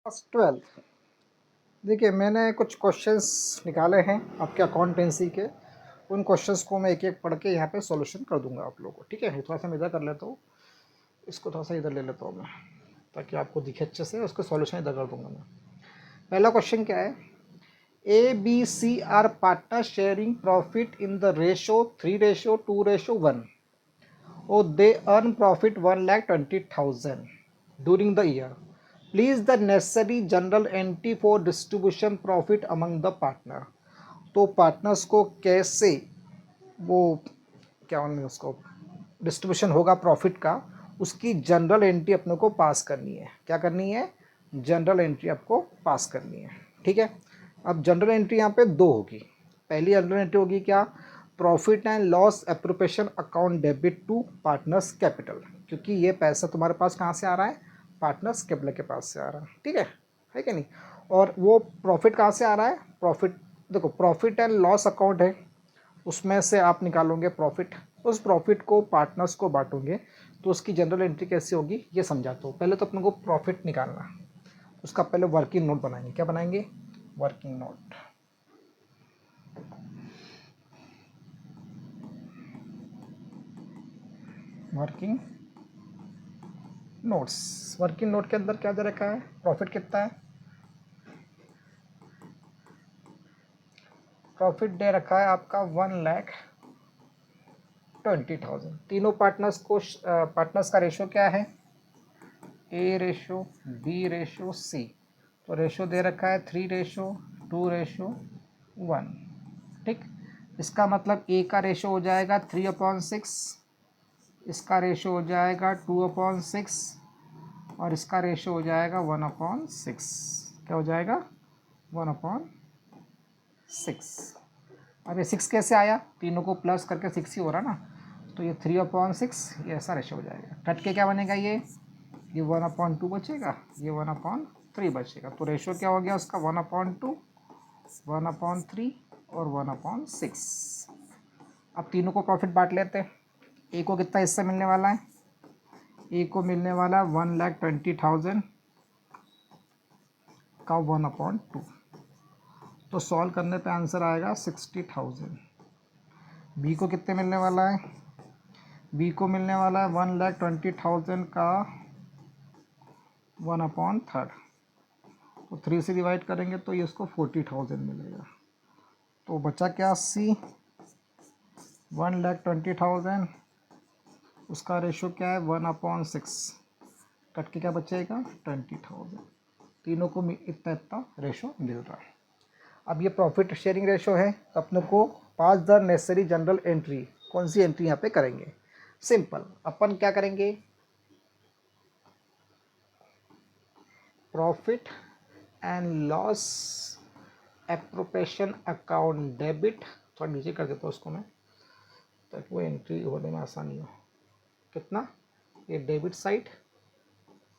Class 12। देखिए मैंने कुछ क्वेश्चंस निकाले हैं आपके अकाउंटेंसी के। उन क्वेश्चंस को मैं एक एक पढ़ के यहाँ पे सॉल्यूशन कर दूंगा आप लोगों को। ठीक है, थोड़ा सा मैं इधर कर लेता हूँ, इसको थोड़ा सा इधर ले लेता हूँ मैं, ताकि आपको दिखे अच्छे से। उसका सॉल्यूशन इधर कर दूंगा मैं। पहला क्वेश्चन क्या है? A B C are partner sharing profit in the ratio 3:2:1 or they earn profit 1,20,000 during the year. Please the necessary general entry for distribution profit among the partner. तो पार्टनर्स को कैसे वो क्या बोलते हैं उसको डिस्ट्रीब्यूशन होगा प्रॉफिट का, उसकी जनरल एंट्री अपने को पास करनी है। क्या करनी है? जनरल एंट्री आपको पास करनी है। ठीक है, अब जनरल एंट्री यहाँ पे दो होगी। पहली जनरल एंट्री होगी क्या? Profit and loss appropriation account debit to partners capital, क्योंकि ये पैसा तुम्हारे पास कहाँ से आ रहा है? पार्टनर्स कैपिटल के पास से आ रहा है। ठीक है कि नहीं? और वो प्रॉफिट कहाँ से आ रहा है? प्रॉफिट देखो, प्रॉफिट एंड लॉस अकाउंट है, उसमें से आप निकालोगे प्रॉफिट, उस प्रॉफिट को पार्टनर्स को बांटोगे, तो उसकी जनरल एंट्री कैसी होगी ये समझाता हूँ। पहले तो अपने को प्रॉफिट निकालना, उसका पहले वर्किंग नोट बनाएंगे। क्या बनाएंगे? Working note. Working notes. Working note के अंदर क्या दे रखा है? प्रॉफिट कितना है? प्रॉफिट दे रखा है आपका 1,20,000। तीनों पार्टनर्स को पार्टनर्स का रेशो क्या है? ए रेशो बी रेशो सी। तो रेशो दे रखा है 3:2:1। ठीक, इसका मतलब ए का रेशो हो जाएगा 3/6, इसका रेशो हो जाएगा 2/6 और इसका रेशो हो जाएगा 1/6। क्या हो जाएगा? 1/6। अब ये 6 कैसे आया? तीनों को प्लस करके 6 ही हो रहा ना, तो ये 3/6, ये ऐसा रेशो हो जाएगा। कट के क्या बनेगा? ये 1/2 बचेगा, ये 1/3 बचेगा। तो रेशो क्या हो गया उसका? 1/2, 1/3 और 1/6। अब तीनों को प्रॉफिट बांट लेते हैं। ए को कितना हिस्सा मिलने वाला है? ए को मिलने वाला 1,20,000 का 1/2। तो सॉल्व करने पे आंसर आएगा 60,000। बी को कितने मिलने वाला है? बी को मिलने वाला है 1,20,000 का 1/3। तो 3 से डिवाइड करेंगे तो ये इसको 40,000 मिलेगा। तो बचा क्या? सी 1,20,000, उसका रेशो क्या है? 1/6। कट के क्या बचेगा? 20,000। तीनों को इतना इतना रेशो मिल रहा है। अब ये प्रॉफिट शेयरिंग रेशो है, तो अपने को पास द नेसेसरी जनरल एंट्री। कौन सी एंट्री यहाँ पे करेंगे? सिंपल, अपन क्या करेंगे? Profit and loss appropriation account debit, थोड़ा नीचे कर देता हूँ उसको मैं, ताकि वो एंट्री होने में आसानी हो। कितना? ये डेबिट साइड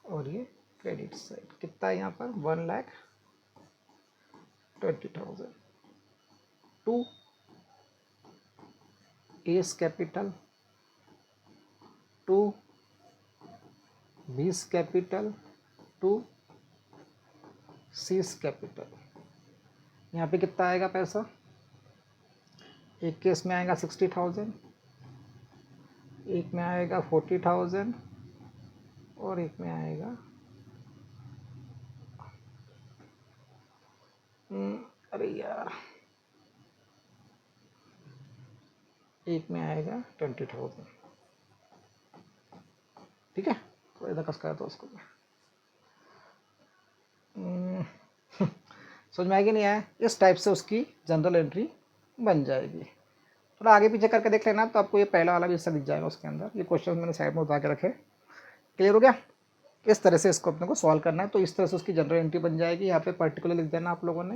और ये क्रेडिट साइड। कितना है यहाँ पर? 1,20,000 to A's capital, to B's capital, to C's capital. यहाँ पे कितना आएगा पैसा? एक केस में आएगा 60,000, एक में आएगा 40,000 और एक में आएगा अरे यार, एक में आएगा 20,000। ठीक है, तो इधर कस करता हूँ उसको। समझ में आएगी नहीं आया? इस टाइप से उसकी जनरल एंट्री बन जाएगी। थोड़ा आगे पीछे करके देख लेना, तो आपको ये पहला वाला भी हिस्सा दिख जाएगा उसके अंदर। ये क्वेश्चन मैंने साइड में उतार के रखे। क्लियर हो गया? इस तरह से इसको अपने को सॉल्व करना है। तो इस तरह से उसकी जनरल एंट्री बन जाएगी। यहाँ पे पर्टिकुलर लिख देना आप लोगों ने,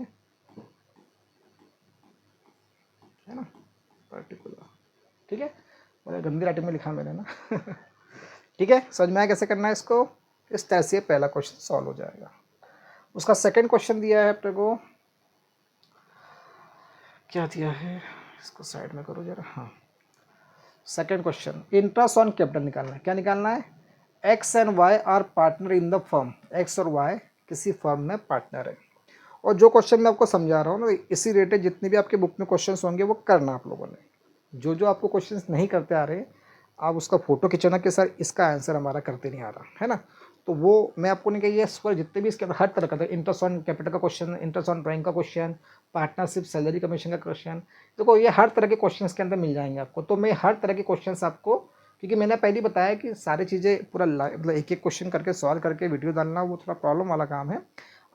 है ना, पर्टिकुलर। ठीक है, और गंदी राइटिंग में लिखा मैंने ना। ठीक है, समझ में आया कैसे करना है इसको? इस तरह से पहला क्वेश्चन सॉल्व हो जाएगा। उसका सेकंड क्वेश्चन दिया है अपने को, क्या दिया है, इसको साइड में करो जरा। हाँ, second question, interest on capital निकालना है। क्या निकालना है? X and Y are partner in the firm. X और वाई किसी फर्म में पार्टनर है। और जो क्वेश्चन मैं आपको समझा रहा हूँ ना, इसी रिलेटेड जितने भी आपके बुक में क्वेश्चंस होंगे वो करना आप लोगों ने। जो जो आपको क्वेश्चंस नहीं करते आ रहे, आप उसका फोटो खिंचाना कि सर इसका आंसर हमारा करते नहीं आ रहा है ना, तो वो मैं आपको नहीं कही पर जितने भी इसके अंदर हर तरह का इंटरेस्ट ऑन कैपिटल का क्वेश्चन, इंटरेस्ट ऑन ड्राइंग का क्वेश्चन, पार्टनरशिप सैलरी कमीशन का क्वेश्चन, देखो ये हर तरह के क्वेश्चन के अंदर मिल जाएंगे आपको। तो मैं हर तरह के क्वेश्चन आपको, क्योंकि मैंने पहले ही बताया कि सारी चीज़ें पूरा मतलब एक एक क्वेश्चन करके सॉल्व करके वीडियो डालना वो थोड़ा प्रॉब्लम वाला काम है।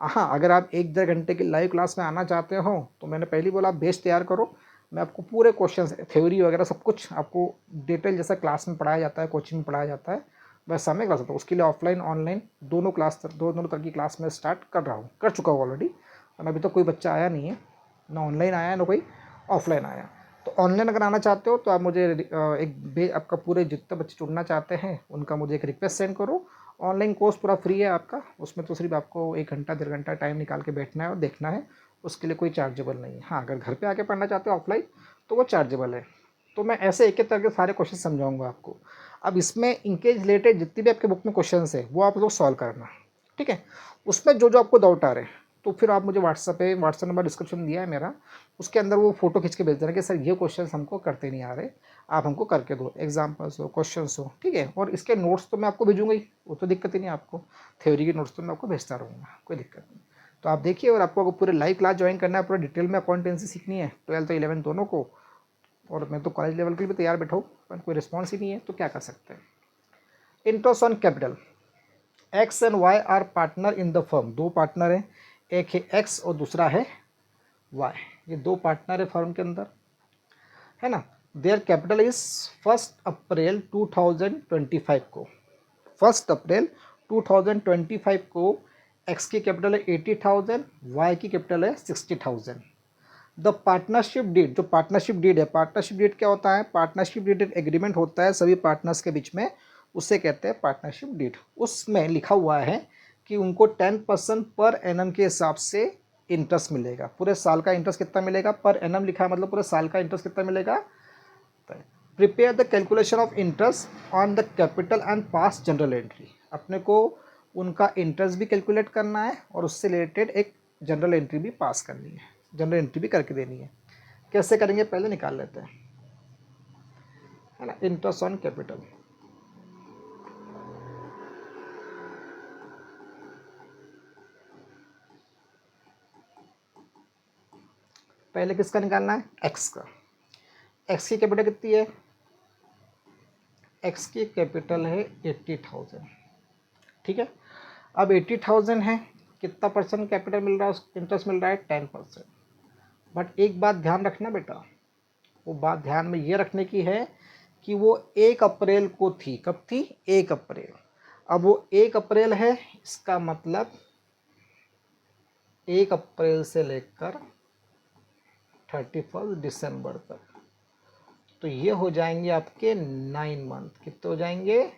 हाँ, अगर आप 1-1.5 घंटे की लाइव क्लास में आना चाहते हो तो मैंने पहले ही बोला आप बेस तैयार करो, मैं आपको पूरे क्वेश्चन थ्योरी वगैरह सब कुछ आपको डिटेल जैसा क्लास में पढ़ाया जाता है, कोचिंग में पढ़ाया जाता है, वैसा मैं करा सकता हूँ। उसके लिए ऑफलाइन ऑनलाइन दोनों तरह की क्लास में स्टार्ट कर रहा हूँ, कर चुका हूँ ऑलरेडी। और अभी तो कोई बच्चा आया नहीं है, ना ऑनलाइन आया ना कोई ऑफलाइन आया। तो ऑनलाइन अगर आना चाहते हो तो आप मुझे आपका पूरे जितने बच्चे जुड़ना चाहते हैं उनका मुझे एक रिक्वेस्ट सेंड करो। ऑनलाइन कोर्स पूरा फ्री है आपका, उसमें तो सिर्फ आपको 1 घंटा 1.5 घंटा टाइम निकाल के बैठना है और देखना है, उसके लिए कोई चार्जेबल नहीं है। हाँ, अगर घर पे आके पढ़ना चाहते हो ऑफलाइन तो वो चार्जेबल है। तो मैं ऐसे एक एक तरह के सारे क्वेश्चन समझाऊंगा आपको। अब इसमें इनके रिलेटेड जितनी भी आपके बुक में क्वेश्चन है वो आप लोग सॉल्व करना, ठीक है। उसमें जो जो आपको डाउट आ रहे हैं तो फिर आप मुझे व्हाट्सअप नंबर डिस्क्रिप्शन दिया है मेरा, उसके अंदर वो फोटो खींच के भेज देना कि सर ये क्वेश्चन हमको करते नहीं आ रहे, आप हमको करके दो, एग्जाम्पल्स हो, क्वेश्चन हो, ठीक है। और इसके नोट्स तो मैं आपको भेजूंगा ही, वो तो दिक्कत ही नहीं आपको, थ्योरी के नोट्स तो मैं आपको भेजता रहूँगा, कोई दिक्कत नहीं। तो आप देखिए, और आपको पूरे लाइव क्लास ज्वाइन करना है, पूरा डिटेल में अकाउंटेंसी सीखनी है 12th और 11th दोनों को, और मैं तो कॉलेज लेवल के लिए भी तैयार बैठा हूँ, पर कोई रिस्पॉन्स ही नहीं है, तो क्या कर सकते हैं। Interest on capital, X and Y are partner in the firm, दो पार्टनर हैं, एक है एक्स और दूसरा है वाई, ये दो पार्टनर है फर्म के अंदर, है ना। देयर कैपिटल इज 1 अप्रैल 2025 को, 1 अप्रैल 2025 को एक्स की कैपिटल है 80,000, वाई की कैपिटल है 60,000। द पार्टनरशिप डीड, जो पार्टनरशिप डीड है, पार्टनरशिप डीड क्या होता है, पार्टनरशिप डीड एक एग्रीमेंट होता है सभी पार्टनर्स के बीच में, उससे कहते हैं पार्टनरशिप डीड। उसमें लिखा हुआ है कि उनको 10% पर एनम के हिसाब से इंटरेस्ट मिलेगा। पूरे साल का इंटरेस्ट कितना मिलेगा, पर एनम लिखा है मतलब पूरे साल का इंटरेस्ट कितना मिलेगा। Prepare the calculation of interest on the capital and pass general entry, अपने को उनका इंटरेस्ट भी कैलकुलेट करना है और उससे रिलेटेड एक जनरल एंट्री भी पास करनी है, जनरल एंट्री भी करके देनी है। कैसे करेंगे पहले निकाल लेते हैं, है ना। इंटरेस्ट ऑन कैपिटल, पहले किसका निकालना है, एक्स का। एक्स की कैपिटल कितनी है, एक्स की कैपिटल है 80,000, ठीक है। अब 80,000 है, कितना परसेंट कैपिटल मिल रहा है, इंटरेस्ट मिल रहा है 10%। बट एक बात ध्यान रखना बेटा, वो बात ध्यान में ये रखने की है कि वो 1 अप्रैल को थी, कब थी, 1 अप्रैल। अब वो 1 अप्रैल है, इसका मतलब 1 अप्रैल से लेकर 31 दिसंबर तक, तो ये हो जाएंगे आपके 9 मंथ। कितने हो जाएंगे,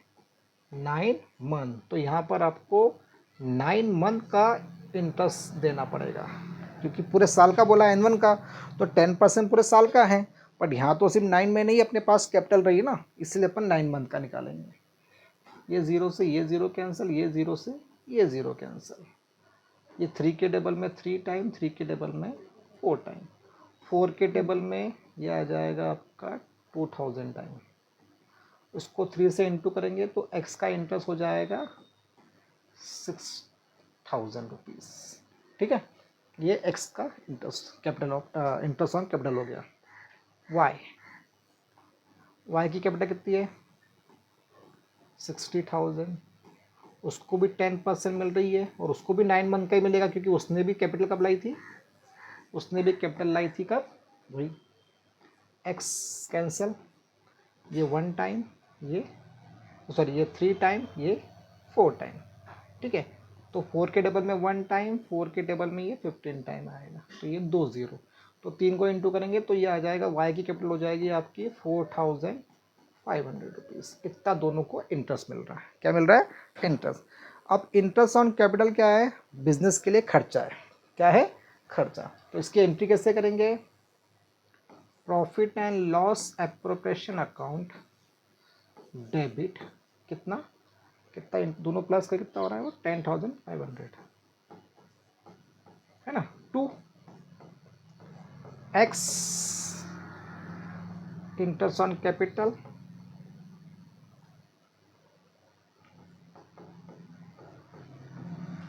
9 मंथ। तो यहाँ पर आपको 9 मंथ का इंटरेस्ट देना पड़ेगा, क्योंकि पूरे साल का बोला N1 का, तो 10% पूरे साल का है, बट यहाँ तो सिर्फ 9 महीने ही अपने पास कैपिटल रही ना, इसलिए अपन 9 मंथ का निकालेंगे। ये ज़ीरो से ये ज़ीरो कैंसिल, ये ज़ीरो से ये ज़ीरो कैंसिल, ये 3 के टेबल में 3 टाइम, 3 के टेबल में 4 टाइम, 4 के टेबल में ये आ जाएगा आपका 2000 टाइम। उसको 3 से इंटू करेंगे तो एक्स का इंटरेस्ट हो जाएगा 6,000 रुपीज़, ठीक है। ये एक्स का interest capital interest on capital हो गया। वाई की कैपिटल कितनी है, 60,000, उसको भी 10% मिल रही है और उसको भी 9 मंथ का ही मिलेगा, क्योंकि उसने भी कैपिटल कब लाई थी, उसने भी कैपिटल लाई थी कब, वही एक्स कैंसिल, ये 1 टाइम, ये सॉरी ये 3 टाइम, ये 4 टाइम, ठीक है। तो 4 के टेबल में 1 टाइम, 4 के टेबल में ये 15 टाइम आएगा, तो ये 2 ज़ीरो, तो 3 को इंटू करेंगे तो ये आ जाएगा, वाई की कैपिटल हो जाएगी आपकी 4,500 रुपीज़। इतना दोनों को इंटरेस्ट मिल रहा है, क्या मिल रहा है, इंटरेस्ट। अब इंटरेस्ट ऑन कैपिटल क्या है, बिजनेस के लिए खर्चा है, क्या है, खर्चा। तो इसकी एंट्री कैसे करेंगे, profit and loss appropriation account, debit, कितना कितना दोनों प्लस का कितना हो रहा है वो 10,500, एक्स इंटरेस्ट ऑन कैपिटल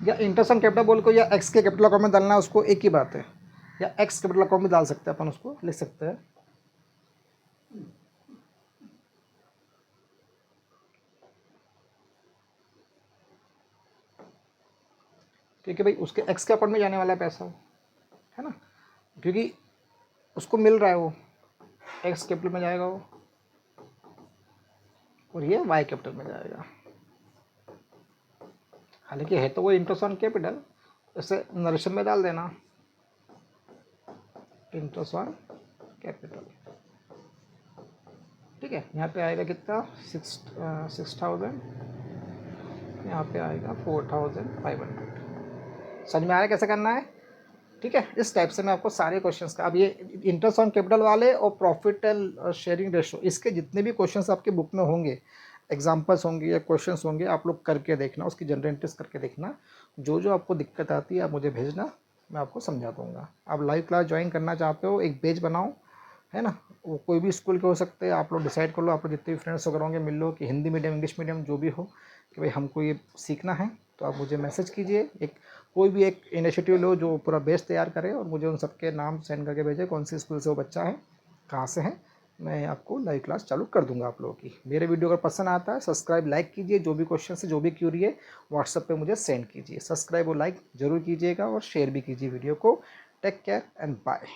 या इंटरेस्ट ऑन कैपिटल बोल को या एक्स के कैपिटल अकाउंट में डालना है उसको, एक ही बात है। या एक्स कैपिटल अकाउंट में डाल सकते हैं अपन, उसको लिख सकते हैं। क्योंकि भाई उसके एक्स के अकाउंट में जाने वाला है पैसा, है ना, क्योंकि उसको मिल रहा है वो एक्स कैपिटल में जाएगा वो, और ये वाई कैपिटल में जाएगा। हालांकि है तो वो इंटरेस्ट ऑन कैपिटल, इसे नरेशन में डाल देना इंटरेस्ट ऑन कैपिटल। ठीक है, यहाँ पे आएगा कितना 6,000, यहाँ पे आएगा 4,500। समझ में आ रहा है कैसे करना है? ठीक है, इस टाइप से मैं आपको सारे क्वेश्चंस का, अब ये इंटरेस्ट ऑन कैपिटल वाले और प्रॉफिट एंड शेयरिंग रेशो, इसके जितने भी क्वेश्चंस आपके बुक में होंगे, एग्जांपल्स होंगे या क्वेश्चंस होंगे, आप लोग करके देखना, उसकी जनरल करके देखना। जो जो आपको दिक्कत आती है आप मुझे भेजना, मैं आपको समझा दूंगा। आप लाइव क्लास ज्वाइन करना चाहते हो, एक पेज बनाओ, है ना, वो कोई भी स्कूल के हो सकते हैं, आप लोग डिसाइड कर लो, आप लोग जितने भी फ्रेंड्स वगैरह होंगे मिल लो, कि हिंदी मीडियम इंग्लिश मीडियम जो भी हो, कि भाई हमको ये सीखना है, तो आप मुझे मैसेज कीजिए। एक कोई भी एक इनिशिएटिव लो जो पूरा बेस तैयार करे, और मुझे उन सबके नाम सेंड करके भेजे, कौन सी स्कूल से वो बच्चा है, कहाँ से है, मैं आपको लाइव क्लास चालू कर दूंगा आप लोगों की। मेरे वीडियो अगर पसंद आता है सब्सक्राइब लाइक कीजिए, जो भी क्वेश्चन है जो भी क्यूरी है व्हाट्सएप पे मुझे सेंड कीजिए। सब्सक्राइब और लाइक जरूर कीजिएगा और शेयर भी कीजिए वीडियो को। Take care and bye.